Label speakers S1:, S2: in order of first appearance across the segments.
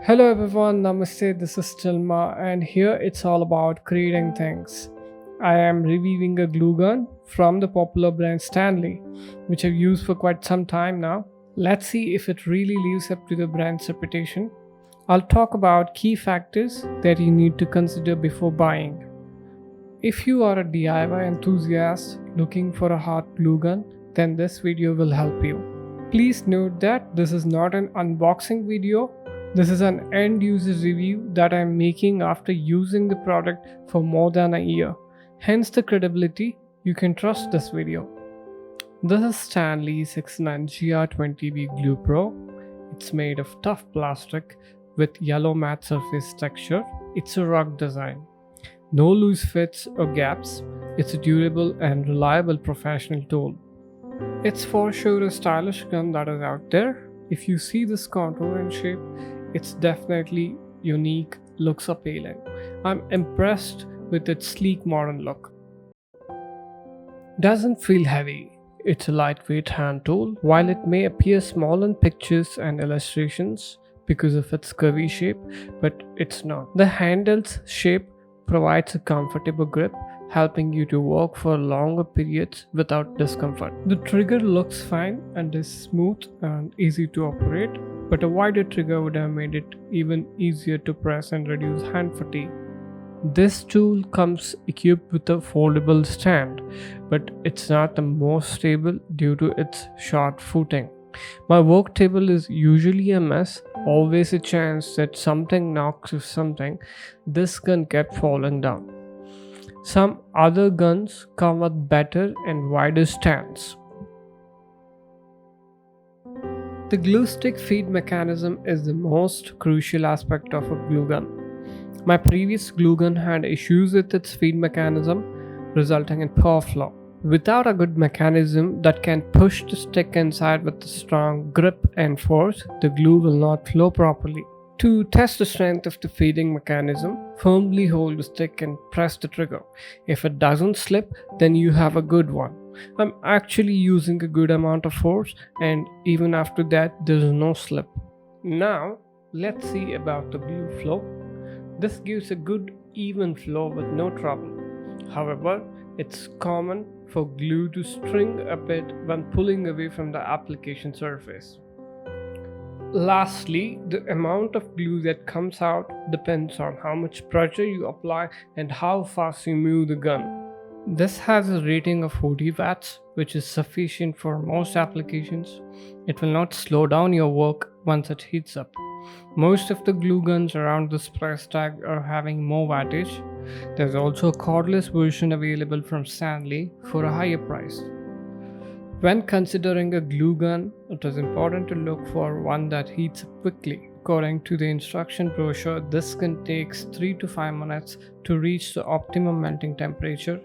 S1: Hello everyone, Namaste, this is Tilma, and here it's all about creating things. I am reviewing a glue gun from the popular brand Stanley, which I've used for quite some time now. Let's see if it really lives up to the brand's reputation. I'll talk about key factors that you need to consider before buying. If you are a DIY enthusiast looking for a hot glue gun, then this video will help you. Please note that this is not an unboxing video. This is an end user review that I am making after using the product for more than a year. Hence the credibility, you can trust this video. This is Stanley 69 GR20B Gluepro. It's made of tough plastic with yellow matte surface texture. It's a rugged design. No loose fits or gaps. It's a durable and reliable professional tool. It's for sure a stylish gun that is out there. If you see this contour and shape, it's definitely unique, looks appealing. I'm impressed with its sleek modern look. Doesn't feel heavy. It's a lightweight hand tool. While it may appear small in pictures and illustrations because of its curvy shape, but it's not. The handle's shape provides a comfortable grip, helping you to work for longer periods without discomfort. The trigger looks fine and is smooth and easy to operate, but a wider trigger would have made it even easier to press and reduce hand fatigue. This tool comes equipped with a foldable stand, but it's not the most stable due to its short footing. My work table is usually a mess, always a chance that something knocks or something. This gun kept falling down. Some other guns come with better and wider stands. The glue stick feed mechanism is the most crucial aspect of a glue gun. My previous glue gun had issues with its feed mechanism, resulting in poor flow. Without a good mechanism that can push the stick inside with a strong grip and force, the glue will not flow properly. To test the strength of the feeding mechanism, firmly hold the stick and press the trigger. If it doesn't slip, then you have a good one. I'm actually using a good amount of force, and even after that there is no slip. Now let's see about the glue flow. This gives a good even flow with no trouble. However, it's common for glue to string a bit when pulling away from the application surface. Lastly, the amount of glue that comes out depends on how much pressure you apply and how fast you move the gun. This has a rating of 40 watts, which is sufficient for most applications. It will not slow down your work once it heats up. Most of the glue guns around this price tag are having more wattage. There's also a cordless version available from Stanley for a higher price. When considering a glue gun, it is important to look for one that heats up quickly. According to the instruction brochure, this gun takes 3 to 5 minutes to reach the optimum melting temperature.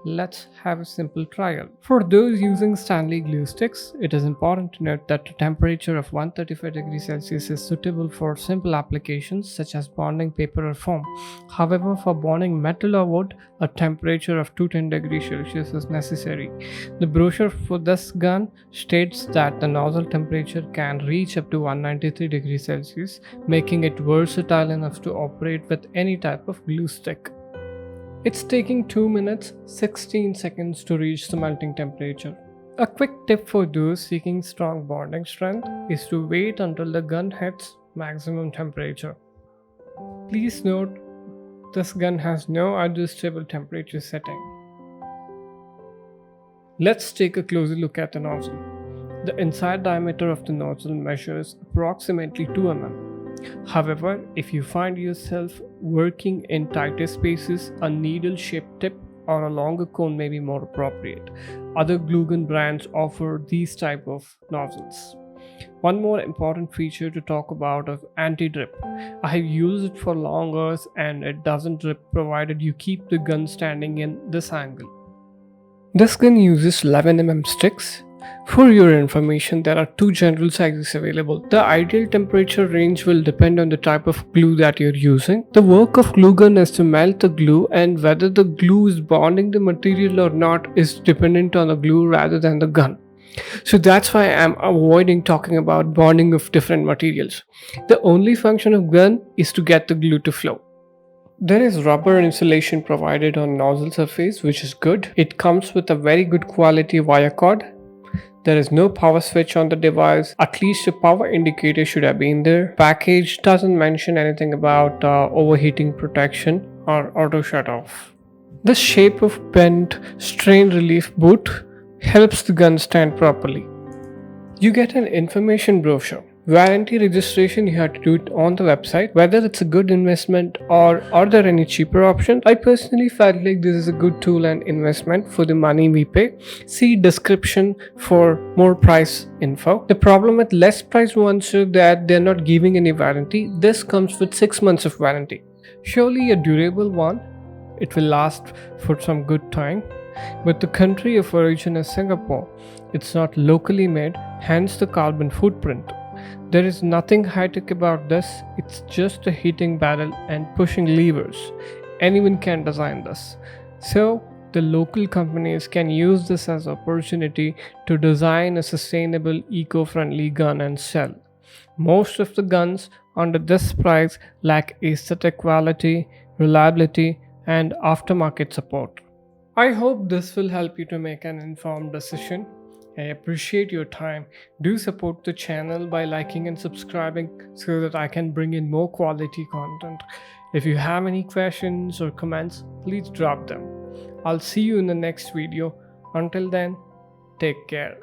S1: Let's have a simple trial. For those using Stanley glue sticks, it is important to note that the temperature of 135 degrees Celsius is suitable for simple applications such as bonding paper or foam. However, for bonding metal or wood, a temperature of 210 degrees Celsius is necessary. The brochure for this gun states that the nozzle temperature can reach up to 193 degrees Celsius, making it versatile enough to operate with any type of glue stick. It's taking 2 minutes 16 seconds to reach the melting temperature. A quick tip for those seeking strong bonding strength is to wait until the gun hits maximum temperature. Please note, this gun has no adjustable temperature setting. Let's take a closer look at the nozzle. The inside diameter of the nozzle measures approximately 2 mm. However, if you find yourself working in tighter spaces, a needle-shaped tip or a longer cone may be more appropriate. Other glue gun brands offer these type of nozzles. One more important feature to talk about is anti-drip. I have used it for long hours and it doesn't drip provided you keep the gun standing in this angle. This gun uses 11 mm sticks. For your information, there are 2 general sizes available. The ideal temperature range will depend on the type of glue that you're using. The work of glue gun is to melt the glue, and whether the glue is bonding the material or not is dependent on the glue rather than the gun. So that's why I'm avoiding talking about bonding of different materials. The only function of gun is to get the glue to flow. There is rubber insulation provided on nozzle surface, which is good. It comes with a very good quality wire cord. There is no power switch on the device. At least a power indicator should have been there. Package doesn't mention anything about overheating protection or auto shut off. The shape of bent strain relief boot helps the gun stand properly. You get an information brochure. Warranty registration, you have to do it on the website. Whether it's a good investment or are there any cheaper options, I personally felt like this is a good tool and investment for the money we pay. See description for more price info. The problem with less priced ones is that they're not giving any warranty. This comes with 6 months of warranty. Surely a durable one. It will last for some good time. But the country of origin is Singapore. It's not locally made, hence the carbon footprint. There is nothing high-tech about this, it's just a heating barrel and pushing levers. Anyone can design this. So, the local companies can use this as an opportunity to design a sustainable, eco-friendly gun and sell. Most of the guns under this price lack aesthetic quality, reliability, and aftermarket support. I hope this will help you to make an informed decision. I appreciate your time. Do support the channel by liking and subscribing so that I can bring in more quality content. If you have any questions or comments, please drop them. I'll see you in the next video. Until then, take care.